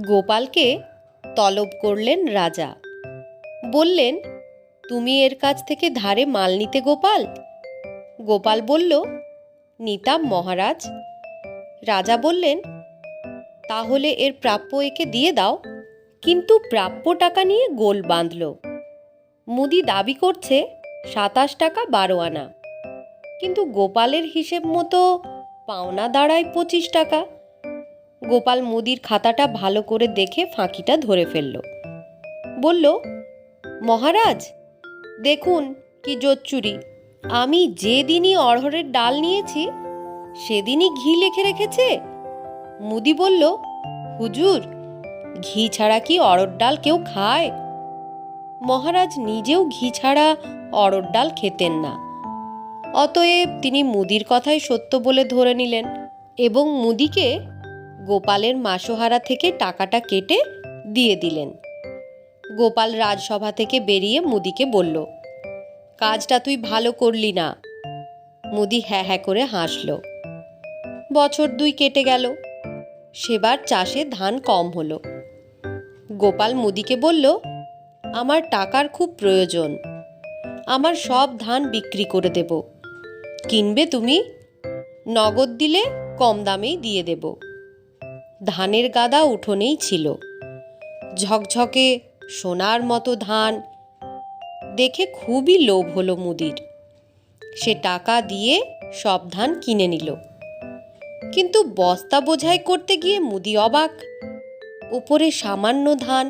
গোপালকে তলব করলেন রাজা। বললেন, তুমি এর কাছ থেকে ধারে মাল নিতে গোপাল? গোপাল বলল, নিতাম মহারাজ। রাজা বললেন, তাহলে এর প্রাপ্য একে দিয়ে দাও। কিন্তু প্রাপ্য টাকা নিয়ে গোল বাঁধল। মুদি দাবি করছে 27 টাকা 12 আনা, কিন্তু গোপালের হিসেব মতো পাওনা দাঁড়ায় 25 টাকা। গোপাল মুদির খাতাটা ভালো করে দেখে ফাঁকিটা ধরে ফেলল। বলল, মহারাজ দেখুন কি জোচ্চুরি, আমি যেদিনই অড়হরের ডাল নিয়েছি সেদিনই ঘি লিখে রেখেছে। মুদি বলল, হুজুর, ঘি ছাড়া কি অড়হর ডাল কেউ খায়? মহারাজ নিজেও ঘি ছাড়া অড়হর ডাল খেতেন না। অতএব তিনি মুদির কথাই সত্য বলে ধরে নিলেন এবং মুদিকে গোপালের মাসোহারা থেকে টাকাটা কেটে দিয়ে দিলেন। গোপাল রাজসভা থেকে বেরিয়ে মুদিকে বলল, কাজটা তুই ভালো করলি না। মুদি হ্যাঁ হ্যাঁ করে হাসল। বছর 2 কেটে গেল। সেবার চাষে ধান কম হলো। গোপাল মুদিকে বলল, আমার টাকার খুব প্রয়োজন, আমার সব ধান বিক্রি করে দেব। কিনবে তুমি? নগদ দিলে কম দামেই দিয়ে দেব। ধানের গাদা উঠোনেই ছিল। ঝকঝকে সোনার মতো ধান দেখে খুবই লোভ হলো মুদির। সে টাকা দিয়ে সব ধান কিনে নিল। কিন্তু বস্তা বোঝাই করতে গিয়ে মুদি অবাক। উপরে সামান্য ধান,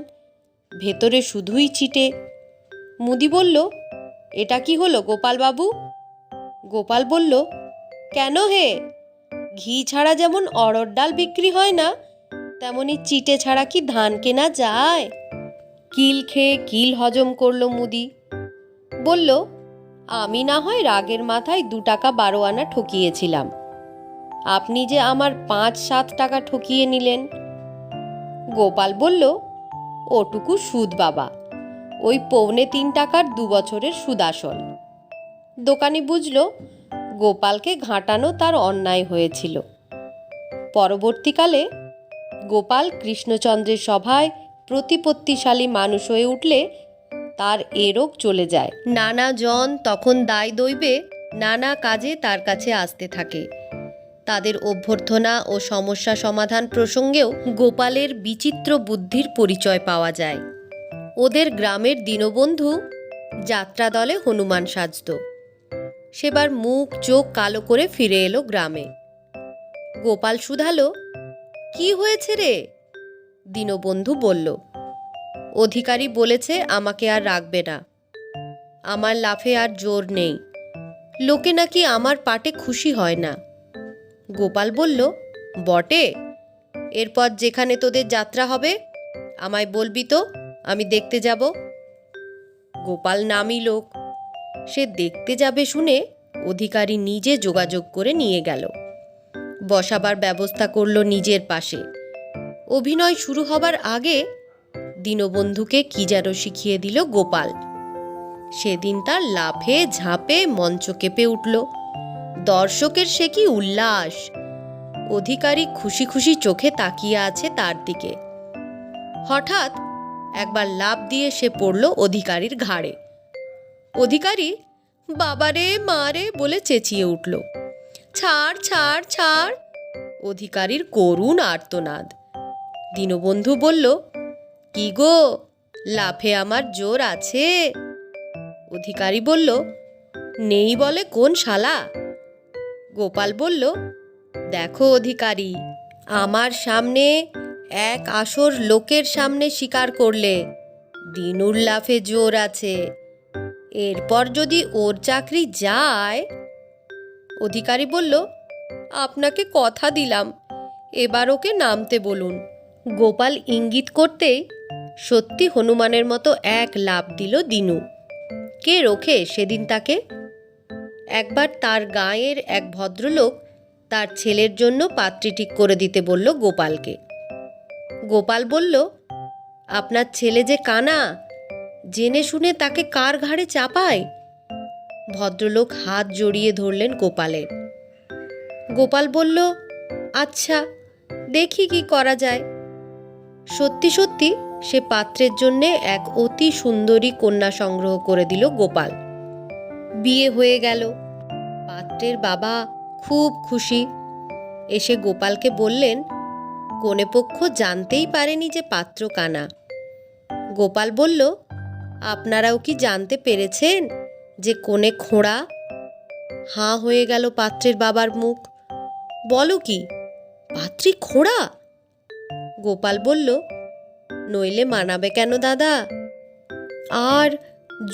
ভেতরে শুধুই চিটে। মুদি বলল, এটা কি হলো গোপাল বাবু? গোপাল বলল, কেন হে? ঘি ছাড়া যেমন অড়হর ডাল বিক্রি হয় না, তেমনি চিটে ছাড়া কি ধান কেনা যায়? কিল খেয়ে কিল হজম করল মুদি। বলল, আমি না হয় রাগের মাথায় 2 টাকা 12 আনা ঠকিয়েছিলাম, আপনি যে আমার 5-7 টাকা ঠকিয়ে নিলেন। গোপাল বলল, ওটুকু সুদ বাবা, ওই 3.25 টাকার 2 বছরের সুদ আসল। দোকানি বুঝল গোপালকে ঘাঁটানো তার অন্যায় হয়েছিল। পরবর্তীকালে গোপাল কৃষ্ণচন্দ্রের সভায় প্রতিপত্তিশালী মানুষ হয়ে উঠলে তার এ রোগ চলে যায়। নানা জন তখন দায় দৈবে নানা কাজে তার কাছে আসতে থাকে। তাদের অভ্যর্থনা ও সমস্যা সমাধান প্রসঙ্গেও গোপালের বিচিত্র বুদ্ধির পরিচয় পাওয়া যায়। ওদের গ্রামের দীনবন্ধু যাত্রা দলে হনুমান সাজত। সেবার মুখ চোখ কালো করে ফিরে এলো গ্রামে। গোপাল শুধালো, কি হয়েছে রে? দীনবন্ধু বলল, অধিকারী বলেছে আমাকে আর রাখবে না, আমার লাফে আর জোর নেই, লোকে নাকি আমার পাটে খুশি হয় না। গোপাল বলল, বটে, এরপর যেখানে তোদের যাত্রা হবে আমায় বলবি তো, আমি দেখতে যাব। গোপাল নামী লোক, সে দেখতে যাবে শুনে অধিকারী নিজে যোগাযোগ করে নিয়ে গেল। বসাবার ব্যবস্থা করল নিজের পাশে। অভিনয় শুরু হবার আগে দীনবন্ধুকে কি যেন শিখিয়ে দিল গোপাল। সেদিন তার লাফে ঝাঁপে মঞ্চ কেঁপে উঠল। দর্শকের সে কি উল্লাস! অধিকারী খুশি খুশি চোখে তাকিয়ে আছে তার দিকে। হঠাৎ একবার লাফ দিয়ে সে পড়ল অধিকারীর ঘাড়ে। অধিকারী বাবারে মারে বলে চেঁচিয়ে উঠল। ছাড় ছাড় ছাড়! অধিকারীর করুণ আর্তনাদ। দীনবন্ধু বলল, কি গো, লাফে আমার জোর আছে? অধিকারী বলল, নেই বলে কোন শালা? গোপাল বলল, দেখো অধিকারী, আমার সামনে এক আসর লোকের সামনে স্বীকার করলে দিনুর লাফে জোর আছে, এরপর যদি ওর চাকরি যায়। অধিকারী বলল, আপনাকে কথা দিলাম, এবার ওকে নামতে বলুন। গোপাল ইঙ্গিত করতেই সত্যি হনুমানের মতো এক লাফ দিল দিনু। কে রোখে সেদিন তাকে? একবার তার গাঁয়ের এক ভদ্রলোক তার ছেলের জন্য পাত্রী ঠিক করে দিতে বলল গোপালকে। গোপাল বলল, আপনার ছেলে যে কানা, জেনে শুনে তাকে কার ঘাড়ে চাপায়? ভদ্রলোক হাত জড়িয়ে ধরলেন গোপালের। গোপাল বলল, আচ্ছা, দেখি কি করা যায়। সত্যি সত্যি সে পাত্রের জন্যে এক অতি সুন্দরী কন্যা সংগ্রহ করে দিল গোপাল। বিয়ে হয়ে গেল। পাত্রের বাবা খুব খুশি। এসে গোপালকে বললেন, কনেপক্ষ জানতেই পারেনি যে পাত্র কানা। গোপাল বলল, আপনারাও কি জানতে পেরেছেন যে কনে খোঁড়া? হাঁ হয়ে গেল পাত্রের বাবার মুখ। বলো কি, পাত্রী খোঁড়া? গোপাল বলল, নইলে মানাবে কেন দাদা? আর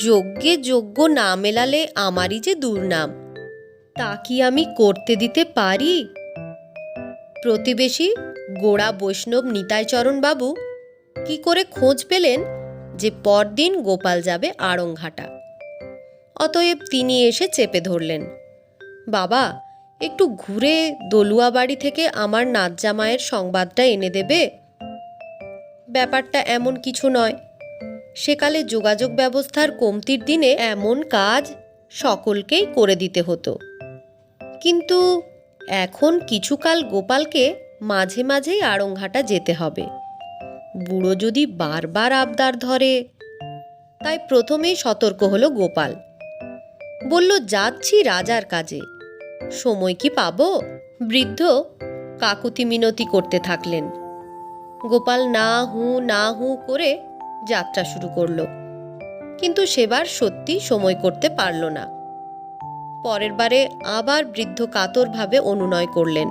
যজ্ঞে যজ্ঞ না মেলালে আমারই যে দুর্নাম, তা কি আমি করতে দিতে পারি? প্রতিবেশী গোড়া বৈষ্ণব নিতাইচরণ বাবু কি করে খোঁজ পেলেন যে পরদিন গোপাল যাবে আড়ংঘাটা। অতএব তিনি এসে চেপে ধরলেন, বাবা, একটু ঘুরে দলুয়া বাড়ি থেকে আমার নাচ জামাইয়ের সংবাদটা এনে দেবে? ব্যাপারটা এমন কিছু নয়। সেকালে যোগাযোগ ব্যবস্থার কমতির দিনে এমন কাজ সকলকেই করে দিতে হতো। কিন্তু এখন কিছুকাল গোপালকে মাঝে মাঝেই আড়ংঘাটা যেতে হবে। বুড়ো যদি বারবার আবদার ধরে। তাই প্রথমেই সতর্ক হলো গোপাল। বলল, যাচ্ছি রাজার কাজে, সময় কি পাবো? বৃদ্ধ কাকুতি মিনতি করতে থাকলেন। গোপাল না হু করে যাত্রা শুরু করলো। কিন্তু সেবার সত্যি সময় করতে পারল না। পরের বারে আবার বৃদ্ধ কাতরভাবে অনুনয় করলেন।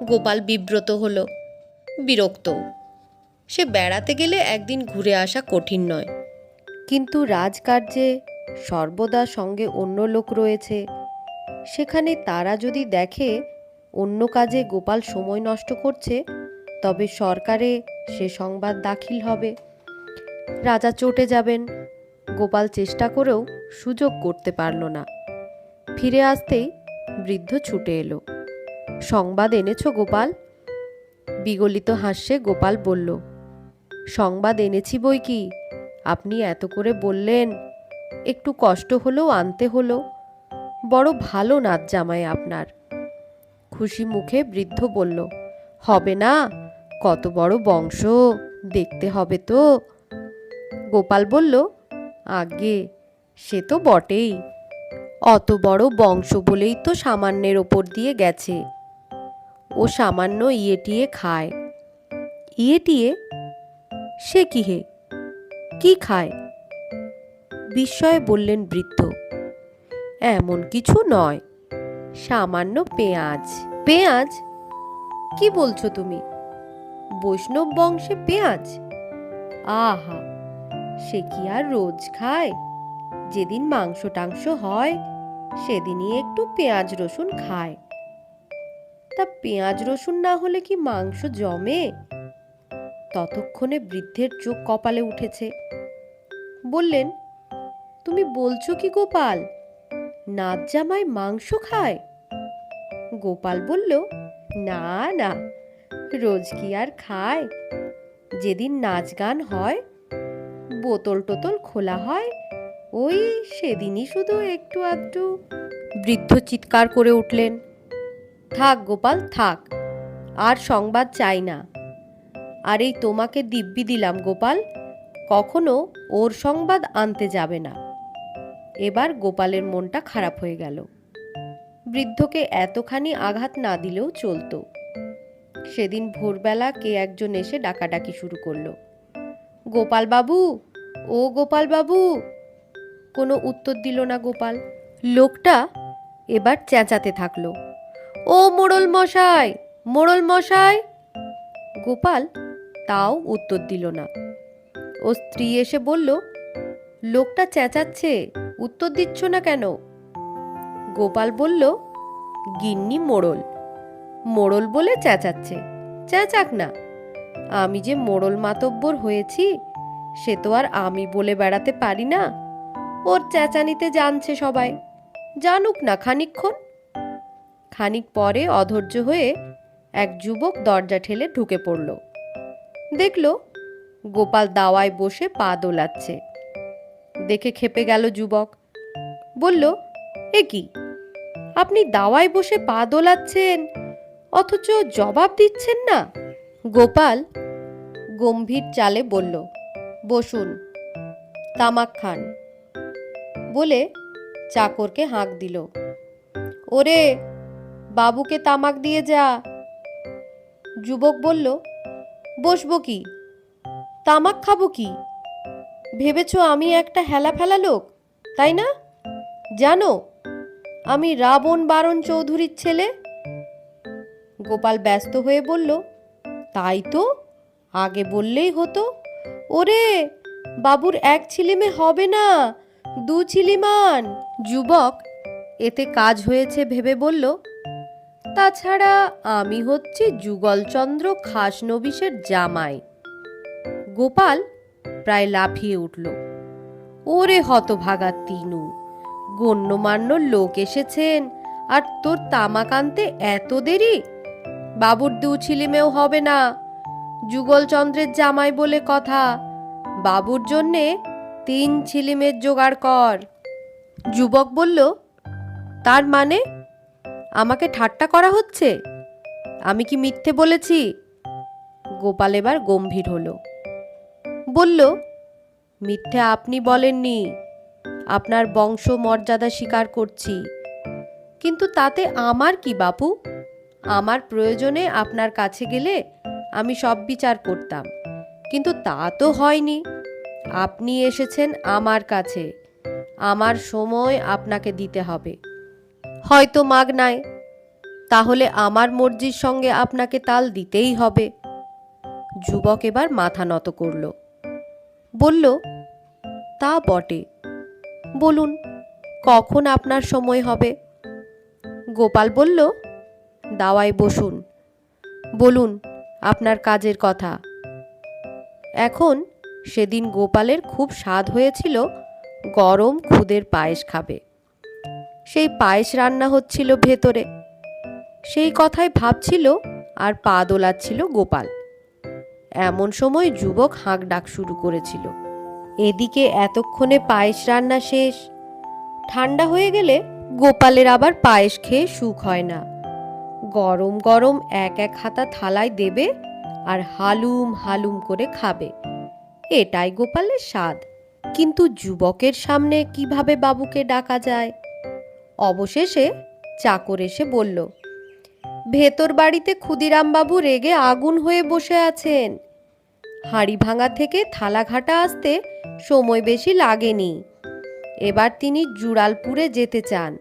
গোপাল বিব্রত হলো, বিরক্ত। সে বেড়াতে গেলে একদিন ঘুরে আসা কঠিন নয়, কিন্তু রাজকার্যে সর্বদা সঙ্গে অন্য লোক রয়েছে। সেখানে তারা যদি দেখে অন্য কাজে গোপাল সময় নষ্ট করছে, তবে সরকারে সে সংবাদ দাখিল হবে। রাজা চটে যাবেন। গোপাল চেষ্টা করেও সুযোগ করতে পারল না। ফিরে আসতেই বৃদ্ধ ছুটে এলো। সংবাদ এনেছো গোপাল? বিগলিত হাস্যে গোপাল বলল, সংবাদ এনেছি বই কি। আপনি এত করে বললেন, একটু কষ্ট হলেও আনতে হলো। বড় ভালো নাচ জামাই আপনার। খুশি মুখে বৃদ্ধ বলল, হবে না? কত বড় বংশ, দেখতে হবে তো। গোপাল বলল, আজ্ঞে, সে তো বটেই। অত বড় বংশ বলেই তো সামান্যের ওপর দিয়ে গেছে। ও সামান্য ইয়েটিয়ে খায়। ইয়েটিয়ে? সে কি হে, কি খায়? বিস্ময়ে বললেন বৃদ্ধ। এমন কিছু নয়, সামান্য পেঁয়াজ। পেঁয়াজ? কি বলছো তুমি? বৈষ্ণব বংশে পেঁয়াজ? আহা, সে কি আর রোজ খায়? যেদিন মাংস টাংস হয় সেদিনই একটু পেঁয়াজ রসুন খায়। তা পেঁয়াজ রসুন না হলে কি মাংস জমে? ততক্ষণে বৃদ্ধের চোখ কপালে উঠেছে। বললেন, তুমি বলছো কি গোপাল, নাচ জামাই মাংস খায়? গোপাল বলল, না না, রোজ কি আর খায়? যেদিন নাচ গান হয়, বোতল টোতল খোলা হয়, ওই সেদিনই শুধু একটু আধটু। বৃদ্ধ চিৎকার করে উঠলেন, থাক গোপাল থাক, আর সংবাদ চাই না। আর এই তোমাকে দিব্যি দিলাম গোপাল, কখনো ওর সংবাদ আনতে যাবে না। এবার গোপালের মনটা খারাপ হয়ে গেল। বৃদ্ধকে এতখানি আঘাত না দিলেও চলতো। সেদিন ভোরবেলা কে একজন এসে ডাকাডাকি শুরু করলো, গোপাল বাবু, ও গোপাল বাবু। কোনো উত্তর দিল না গোপাল। লোকটা এবার চেঁচাতে থাকলো, ও মোড়ল মশাই, মোড়ল মশাই। গোপাল তাও উত্তর দিল না। ও স্ত্রী এসে বলল, লোকটা চেঁচাচ্ছে, উত্তর দিচ্ছ না কেন? গোপাল বলল, গিন্নি মোড়ল, মোড়ল বলে চেঁচাচ্ছে, চেঁচাক না। আমি যে মোড়ল মাতব্বর হয়েছি সে তো আর আমি বলে বেড়াতে পারি না। ওর চেঁচানিতে জানছে সবাই, জানুক না খানিকক্ষণ। খানিক পরে অধৈর্য হয়ে এক যুবক দরজা ঠেলে ঢুকে পড়ল। দেখল গোপাল দাওয়ায় বসে পা দোলাচ্ছে। দেখে ক্ষেপে গেল যুবক। বলল, এ কি, আপনি দাওয়ায় বসে পা দোলাচ্ছেন অথচ জবাব দিচ্ছেন না? গোপাল গম্ভীর চালে বলল, বসুন, তামাক খান। বলে চাকরকে হাঁক দিল, ওরে বাবুকে তামাক দিয়ে যা। যুবক বলল, বসবো কি, তামাক খাবো কি? ভেবেছ আমি একটা হেলা ফেলা লোক, তাই না? জানো আমি রাবণ বারণ চৌধুরীর ছেলে। গোপাল ব্যস্ত হয়ে বলল, তাই তো, আগে বললেই হতো। ওরে বাবুর এক ছিলিমে হবে না, দু ছিলিমান। যুবক এতে কাজ হয়েছে ভেবে বলল, তাছাড়া আমি হচ্ছি যুগলচন্দ্র খাসনবিশের জামাই। গোপাল প্রায় লাফিয়ে উঠল, ওরে হতভাগা তিনু, গণ্যমান্য লোক এসেছেন আর তোর তামাক আনতে এত দেরি? বাবুর দু ছিলিমেও হবে না, যুগলচন্দ্রের জামাই বলে কথা। বাবুর জন্যে 3 ছিলিমের জোগাড় কর। যুবক বলল, তার মানে আমাকে ঠাট্টা করা হচ্ছে? আমি কি মিথ্যে বলেছি? গোপাল এবার গম্ভীর হলো, বলল, মিথ্যে আপনি বলেননি, আপনার বংশ মর্যাদা স্বীকার করছি। কিন্তু তাতে আমার কি বাপু? আমার প্রয়োজনে আপনার কাছে গেলে আমি সব বিচার করতাম, কিন্তু তা তো হয়নি। আপনি এসেছেন আমার কাছে, আমার সময় আপনাকে দিতে হবে, হয়তো মাগনায়, তাহলে আমার মর্জির সঙ্গে আপনাকে তাল দিতেই হবে। যুবক এবার মাথা নত করল, বলল, তা বটে, বলুন কখন আপনার সময় হবে? গোপাল বলল, দাওয়ায় বসুন, বলুন আপনার কাজের কথা। এখন সেদিন গোপালের খুব স্বাদ হয়েছিল গরম খুদের পায়েস খাবে। সেই পায়েস রান্না হচ্ছিল ভেতরে, সেই কথাই ভাবছিল আর পা দোলাচ্ছিল গোপাল। এমন সময় যুবক হাঁক ডাক শুরু করেছিল। এদিকে এতক্ষণে পায়েস রান্না শেষ। ঠান্ডা হয়ে গেলে গোপালের আবার পায়েস খেয়ে সুখ হয় না। গরম গরম এক এক হাতা থালায় দেবে আর হালুম হালুম করে খাবে, এটাই গোপালের স্বাদ। কিন্তু যুবকের সামনে কিভাবে বাবুকে ডাকা যায়? অবশেষে চাকর এসে বলল, ভেতর বাড়িতে ক্ষুদিরামবাবু রেগে আগুন হয়ে বসে আছেন। হাঁড়ি ভাঙা থেকে থালা ঘাটা আসতে সময় বেশি লাগেনি। এবার তিনি জুড়ালপুরে যেতে চান।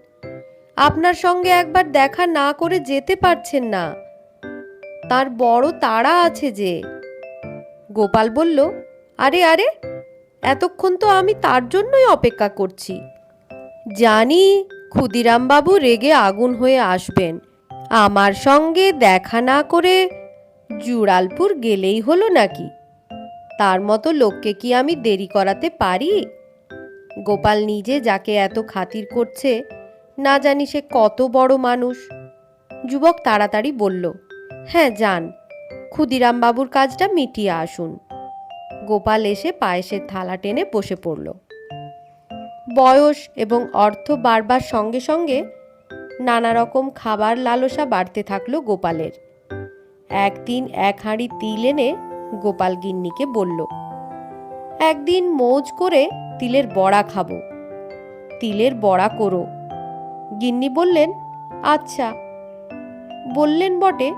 আপনার সঙ্গে একবার দেখা না করে যেতে পারছেন না, তার বড় তাড়া আছে যে। গোপাল বলল, আরে আরে, এতক্ষণ তো আমি তার জন্যই অপেক্ষা করছি। জানি ক্ষুদিরামবাবু রেগে আগুন হয়ে আসবেন, আমার সঙ্গে দেখা না করে জুড়ালপুর গেলেই হলো নাকি? তার মতো লোককে কি আমি দেরি করাতে পারি? গোপাল নিজে যাকে এত খাতির করছে, না জানি সে কত বড় মানুষ। যুবক তাড়াতাড়ি বলল, হ্যাঁ যান, ক্ষুদিরামবাবুর কাজটা মিটিয়ে আসুন। গোপাল এসে পায়েসের থালা টেনে বসে পড়ল। বয়স এবং অর্থ বাড়বার সঙ্গে সঙ্গে নানা রকম খাবার লালসা বাড়তে থাকলো গোপালের। একদিন এক হাঁড়ি তিল এনে গোপাল গিন্নিকে বলল, একদিন মৌজ করে তিলের বড়া খাবো, তিলের বড়া করো। গিন্নি বললেন, আচ্ছা। বললেন বটে,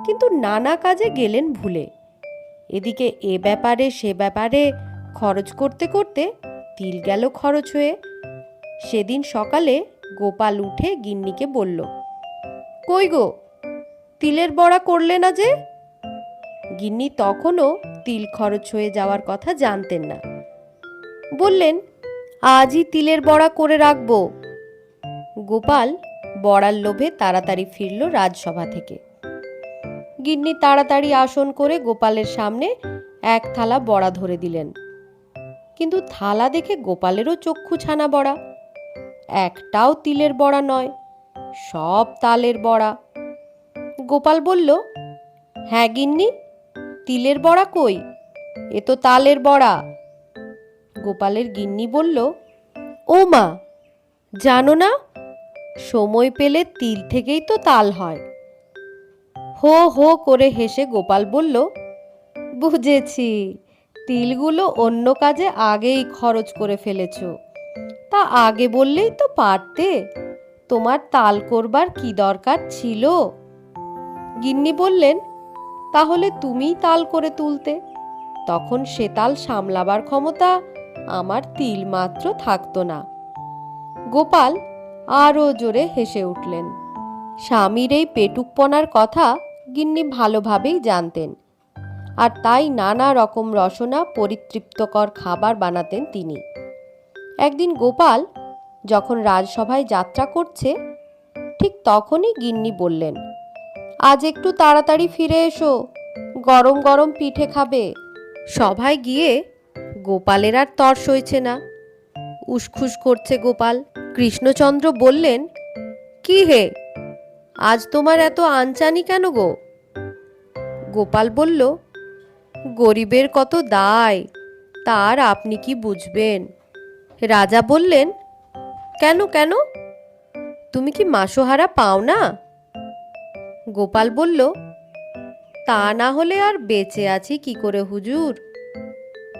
কিন্তু নানা কাজে গেলেন ভুলে। এদিকে এ ব্যাপারে সে ব্যাপারে খরচ করতে করতে তিল গেল খরচ হয়ে। সেদিন সকালে গোপাল উঠে গিন্নিকে বলল, কই গো, তিলের বড়া করলে না যে? গিন্নি তখনও তিল খরচ হয়ে যাওয়ার কথা জানতেন না। বললেন, আজই তিলের বড়া করে রাখবো। গোপাল বড়ার লোভে তাড়াতাড়ি ফিরল রাজসভা থেকে। গিন্নি তাড়াতাড়ি আসন করে গোপালের সামনে এক থালা বড়া ধরে দিলেন। কিন্তু থালা দেখে গোপালেরও চক্ষু ছানা বড়া। একটাও তিলের বড়া নয়, সব তালের বড়া। গোপাল বলল, হ্যাঁ গিন্নি, তিলের বড়া কই? এ তো তালের বড়া। গোপালের গিন্নি বলল, ও মা, জানো না, সময় পেলে তিল থেকেই তো তাল হয়। হো হো করে হেসে গোপাল বলল, বুঝেছি, তিলগুলো অন্য কাজে আগেই খরচ করে ফেলেছ। তা আগে বললেই তো পারতে, তোমার তাল করবার কি দরকার ছিল? গিন্নি বললেন, তাহলে তুমিই তাল করে তুলতে, তখন সে তাল সামলাবার ক্ষমতা আমার তিল মাত্র থাকতো না। গোপাল আরো জোরে হেসে উঠলেন। স্বামীর এই পেটুকপনার কথা গিন্নি ভালোভাবেই জানতেন, আর তাই নানা রকম রসনা পরিতৃপ্তকর খাবার বানাতেন তিনি। একদিন গোপাল যখন রাজসভায় যাত্রা করছে, ঠিক তখনই গিন্নি বললেন, আজ একটু তাড়াতাড়ি ফিরে এসো, গরম গরম পিঠে খাবে। সভায় গিয়ে গোপালের আর তর সইছে না, উসখুস করছে গোপাল। কৃষ্ণচন্দ্র বললেন, কি হে, আজ তোমার এত আনচানি কেন গো? গোপাল বলল, গরিবের কত দায়, তার আপনি কি বুঝবেন? রাজা বললেন, কেন কেন, তুমি কি মাসোহারা পাও না? গোপাল বলল, তা না হলে আর বেঁচে আছি কি করে হুজুর?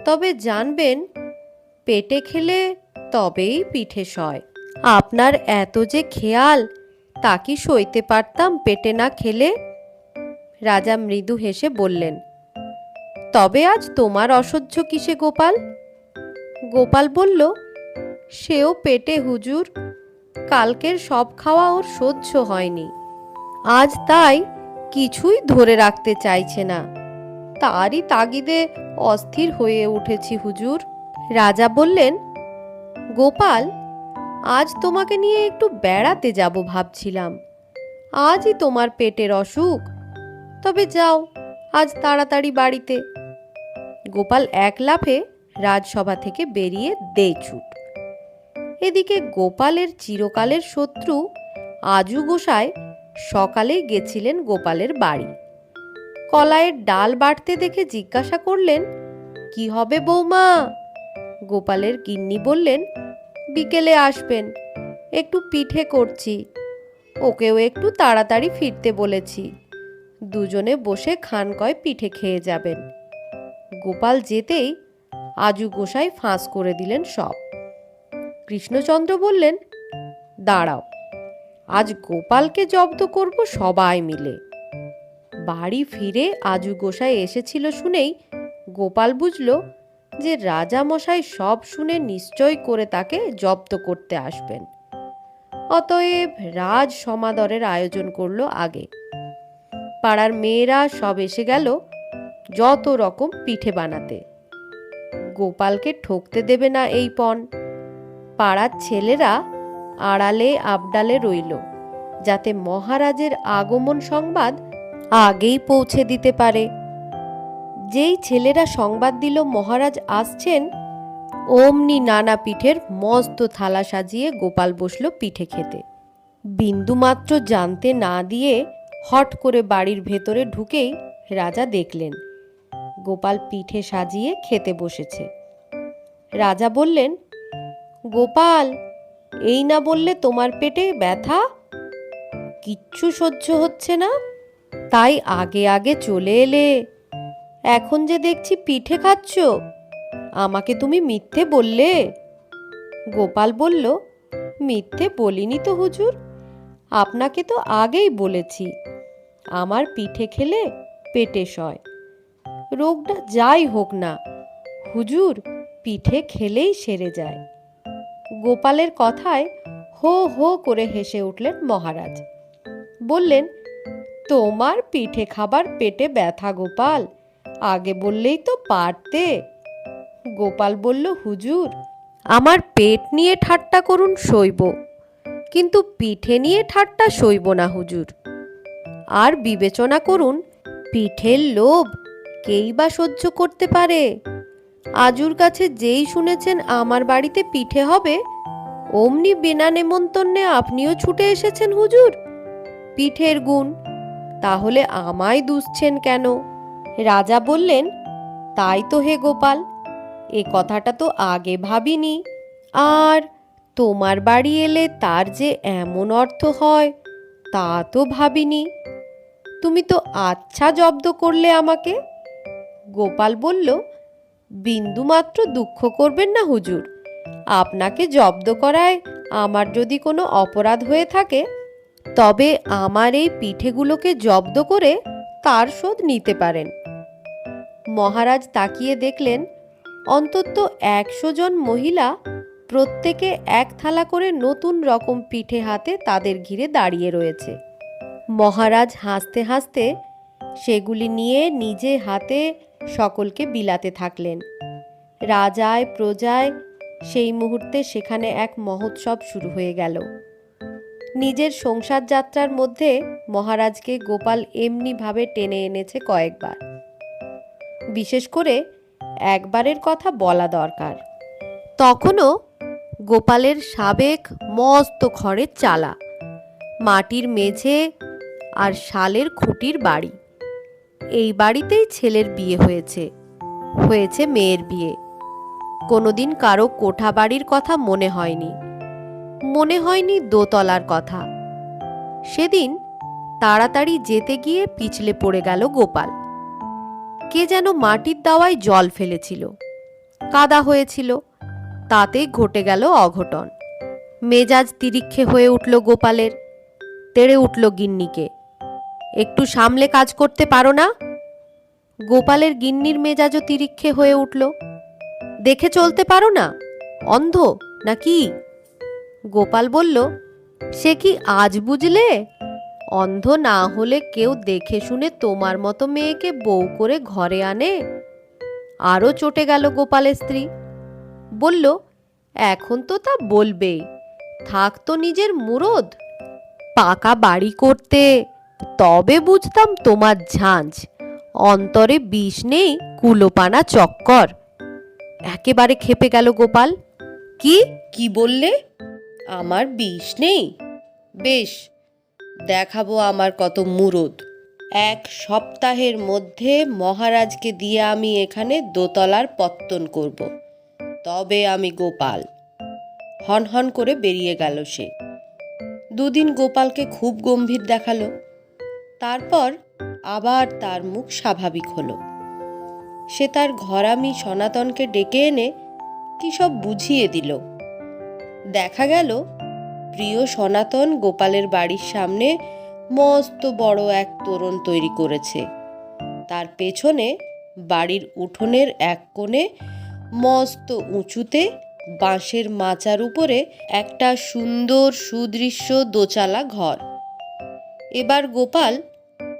তবে জানবেন, পেটে খেলে তবেই পিঠে সয়। আপনার এত যে খেয়াল, তা কি সইতে পারতাম পেটে না খেলে? রাজা মৃদু হেসে বললেন, তবে আজ তোমার অসহ্য কিসে গোপাল? গোপাল বলল, সেও পেটে হুজুর, কালকের সব খাওয়া ওর সহ্য হয়নি, আজ তাই কিছুই ধরে রাখতে চাইছে না, তারই তাগিদে অস্থির হয়ে উঠেছি হুজুর। রাজা বললেন, গোপাল, আজ তোমাকে নিয়ে একটু বেড়াতে যাব ভাবছিলাম, আজই তোমার পেটের অসুখ, তবে যাও আজ তাড়াতাড়ি বাড়িতে। গোপাল এক লাফে রাজসভা থেকে বেরিয়ে দেয় ছুট। এদিকে গোপালের চিরকালের শত্রু আজু গোসাই সকালেই গেছিলেন গোপালের বাড়ি। কলাইয়ের ডাল বাটতে দেখে জিজ্ঞাসা করলেন, কি হবে বৌমা? গোপালের গিন্নি বললেন, বিকেলে আসবেন, একটু পিঠে করছি, ওকেও একটু তাড়াতাড়ি ফিরতে বলেছি, দুজনে বসে খান কয় পিঠে খেয়ে যাবেন। গোপাল যেতেই আজু গোসাই ফাঁস করে দিলেন সব। কৃষ্ণচন্দ্র বললেন, দাঁড়াও, আজ গোপালকে জব্দ করব সবাই মিলে। বাড়ি ফিরে আজু গোসাই এসেছিল শুনেই গোপাল বুঝল যে রাজা মশাই সব শুনে নিশ্চয় করে তাকে জব্দ করতে আসবেন। অতএব রাজ সমাদরের আয়োজন করলো আগে। পাড়ার মেয়েরা সব এসে গেল যত রকম পিঠে বানাতে। গোপালকে ঠকতে দেবে না এই পণ। পাড়ার ছেলেরা আড়ালে আবডালে রইল, যাতে মহারাজের আগমন সংবাদ আগেই পৌঁছে দিতে পারে। যেই ছেলেরা সংবাদ দিল মহারাজ আসছেন, অমনি নানা পিঠের মস্ত থালা সাজিয়ে গোপাল বসল পিঠে খেতে। বিন্দুমাত্র জানতে না দিয়ে হট করে বাড়ির ভেতরে ঢুকেই রাজা দেখলেন গোপাল পিঠে সাজিয়ে খেতে বসেছে। রাজা বললেন, গোপাল, এই না বললে তোমার পেটে ব্যথা, কিচ্ছু সহ্য হচ্ছে না, তাই আগে আগে চলে এলে, এখন যে দেখছি পিঠে খাচ্ছ, আমাকে তুমি মিথ্যে বললে। গোপাল বলল, মিথ্যে বলিনি তো হুজুর, আপনাকে তো আগেই বলেছি, আমার পিঠে খেলে পেটে সয়, রোগটা যাই হোক না হুজুর, পিঠে খেলেই সেরে যায়। গোপালের কথায় হো হো করে হেসে উঠলেন মহারাজ। বললেন, তোমার পিঠে খাবার পেটে ব্যথা গোপাল, আগে বললেই তো পারতে। গোপাল বলল, হুজুর, আমার পেট নিয়ে ঠাট্টা করুন সইব, কিন্তু পিঠে নিয়ে ঠাট্টা সইব না হুজুর। আর বিবেচনা করুন, পিঠের লোভ কেই বা সহ্য করতে পারে? আজুর কাছে যেই শুনেছেন আমার বাড়িতে পিঠে হবে, অমনি বিনা নেমন্তন্নে আপনিও ছুটে এসেছেন হুজুর। পিঠের গুণ, তাহলে আমায় দুষছেন কেন? রাজা বললেন, তাই তো হে গোপাল, এ কথাটা তো আগে ভাবিনি, আর তোমার বাড়ি এলে তার যে এমন অর্থ হয় তা তো ভাবিনি। তুমি তো আচ্ছা জব্দ করলে আমাকে। গোপাল বলল, বিন্দুমাত্র দুঃখ করবেন না হুজুর, আপনাকে জব্দ করায় আমার যদি কোনো অপরাধ হয়ে থাকে তবে আমার এই পিঠেগুলোকে জব্দ করে তার শোধ নিতে পারেন। মহারাজ তাকিয়ে দেখলেন অন্তত 100 জন মহিলা প্রত্যেকে এক থালা করে নতুন রকম পিঠে হাতে তাদের ঘিরে দাঁড়িয়ে রয়েছে। মহারাজ হাসতে হাসতে সেগুলি নিয়ে নিজে হাতে সকলকে বিলাতে থাকলেন। রাজায় প্রজায় সেই মুহূর্তে সেখানে এক মহোৎসব শুরু হয়ে গেল। নিজের সংসার যাত্রার মধ্যে মহারাজকে গোপাল এমনিভাবে টেনে এনেছে কয়েকবার। বিশেষ করে একবারের কথা বলা দরকার। তখনও গোপালের সাবেক মস্ত খড়ের চালা, মাটির মেঝে আর শালের খুঁটির বাড়ি। এই বাড়িতেই ছেলের বিয়ে হয়েছে, হয়েছে মেয়ের বিয়ে। কোনোদিন কারো কোঠা বাড়ির কথা মনে হয়নি, মনে হয়নি দোতলার কথা। সেদিন তাড়াতাড়ি যেতে গিয়ে পিছলে পড়ে গেল গোপাল। কে যেন মাটির দাওয়ায় জল ফেলেছিল, কাদা হয়েছিল, তাতেই ঘটে গেল অঘটন। মেজাজ তিরিক্ষে হয়ে উঠল গোপালের, তেড়ে উঠল গিন্নিকে। একটু সামলে কাজ করতে পারো না? গোপালের গিন্নির মেজাজও তিরিক্ষে হয়ে উঠল। দেখে চলতে পারো না? অন্ধ নাকি? গোপাল বলল, সে কি আজ বুঝলে? অন্ধ না হলে কেউ দেখে শুনে তোমার মতো মেয়েকে বউ করে ঘরে আনে? আরও চটে গেল গোপালের স্ত্রী। বলল, এখন তো তা বলবেই, থাক তো নিজের মুরদ। পাকা বাড়ি করতে তবে বুঝতাম তোমার ঝাঁঝ, অন্তরে বিষ নেই, কুলোপানা চক্কর। একেবারে ক্ষেপে গেল গোপাল। কি কি বললে? আমার বিষ নেই? বেশ, দেখাবো আমার কত মুরদ। 1 সপ্তাহের মধ্যে মহারাজকে দিয়ে আমি এখানে দোতলার পত্তন করব, তবে আমি গোপাল। হনহন করে বেরিয়ে গেল সে। 2 দিন গোপালকে খুব গম্ভীর দেখালো। তারপর আবার তার মুখ স্বাভাবিক হলো। সে তার ঘরামি সনাতনকে ডেকে এনে কি সব বুঝিয়ে দিল। দেখা গেল প্রিয় সনাতন গোপালের বাড়ির সামনে মস্ত বড় এক তোরণ তৈরি করেছে। তার পেছনে বাড়ির উঠোনের এক কোণে মস্ত উঁচুতে বাঁশের মাচার উপরে একটা সুন্দর সুদৃশ্য দোচালা ঘর। এবার গোপাল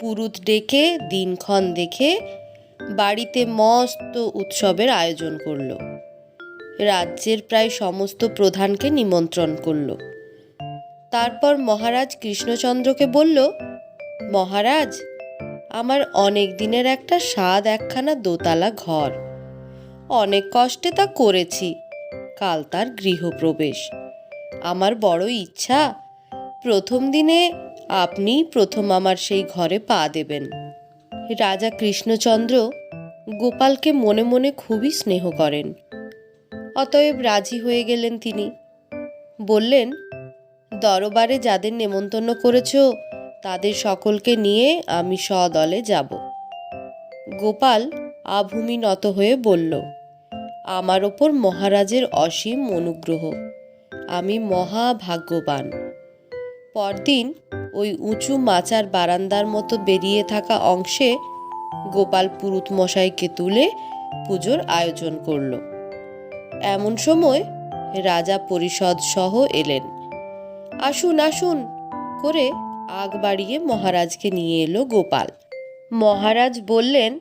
পুরুত ডেকে দিনক্ষণ দেখে বাড়িতে মস্ত উৎসবের আয়োজন করল। রাজ্যের প্রায় সমস্ত প্রধানকে নিমন্ত্রণ করল। তারপর মহারাজ কৃষ্ণচন্দ্রকে বলল, মহারাজ, আমার অনেক দিনের একটা স্বাদ একখানা দোতলা ঘর। অনেক কষ্টে তা করেছি, কাল তার গৃহপ্রবেশ। আমার বড় ইচ্ছা প্রথম দিনে আপনি প্রথম আমার সেই ঘরে পা দেবেন। রাজা কৃষ্ণচন্দ্র গোপালকে মনে মনে খুবই স্নেহ করেন, অতএব রাজি হয়ে গেলেন তিনি। বললেন, দরবারে যাদের নেমন্তন্ন করেছ তাদের সকলকে নিয়ে আমি সদলে যাব। গোপাল আভূমি নত হয়ে বলল, আমার ওপর মহারাজের অসীম অনুগ্রহ, আমি মহাভাগ্যবান। পরদিন ওই উঁচু মাচার বারান্দার মতো বেরিয়ে থাকা অংশে গোপাল পুরুত মশাইকে তুলে পুজোর আয়োজন করল। এমন সময় রাজা পরিষদ সহ এলেন। আসুন আসুন করে আগ বাড়িয়ে মহারাজকে নিয়ে এলো গোপাল। মহারাজ বললেন,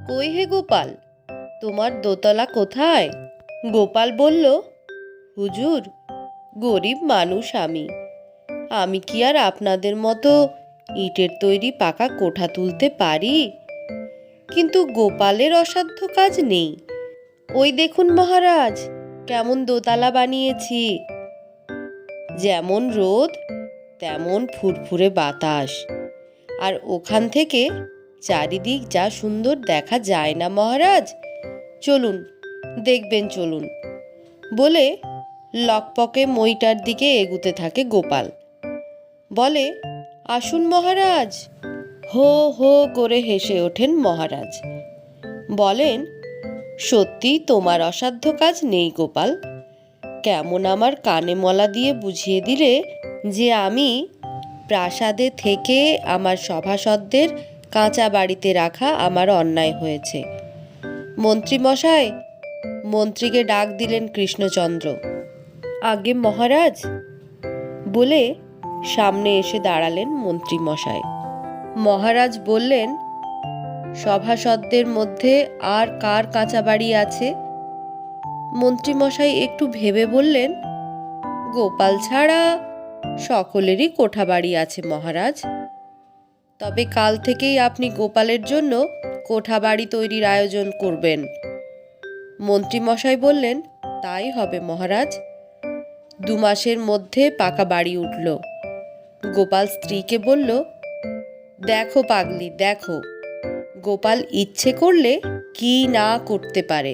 কই হে গোপাল, তোমার দোতলা কোথায়? গোপাল বলল, হুজুর, গরিব মানুষ আমি কি আর আপনাদের মতো ইটের তৈরি পাকা কোঠা তুলতে পারি? কিন্তু গোপালের অসাধ্য কাজ নেই। ওই দেখুন মহারাজ, কেমন দোতলা বানিয়েছি। যেমন রোদ তেমন ফুরফুরে বাতাস, আর ওখান থেকে চারিদিক যা সুন্দর দেখা যায় না মহারাজ। চলুন, দেখবেন চলুন। বলে লকপকে মইটার দিকে এগুতে থাকে গোপাল। বলে, আসুন মহারাজ। হো হো করে হেসে ওঠেন মহারাজ। বলেন, সত্যি তোমার অসাধ্য কাজ নেই গোপাল। কেমন আমার কানে মলা দিয়ে বুঝিয়ে দিলে যে আমি প্রাসাদে থেকে আমার সভাসদদের কাঁচা বাড়িতে রাখা আমার অন্যায় হয়েছে। মন্ত্রীমশাই, মন্ত্রীকে ডাক দিলেন কৃষ্ণচন্দ্র। আগে মহারাজ, বলে সামনে এসে দাঁড়ালেন মন্ত্রীমশাই। মহারাজ বললেন, সভাসদদের মধ্যে আর কার কাঁচা বাড়ি আছে? মন্ত্রীমশাই একটু ভেবে বললেন, গোপাল ছাড়া সকলেরই কোঠা বাড়ি আছে মহারাজ। তবে কাল থেকেই আপনি গোপালের জন্য কোঠা বাড়ি তৈরির আয়োজন করবেন। মন্ত্রীমশাই বললেন, তাই হবে মহারাজ। 2 মাসের মধ্যে পাকা বাড়ি উঠল। গোপাল স্ত্রীকে বলল, দেখো পাগলি, দেখো গোপাল ইচ্ছে করলে কি না করতে পারে।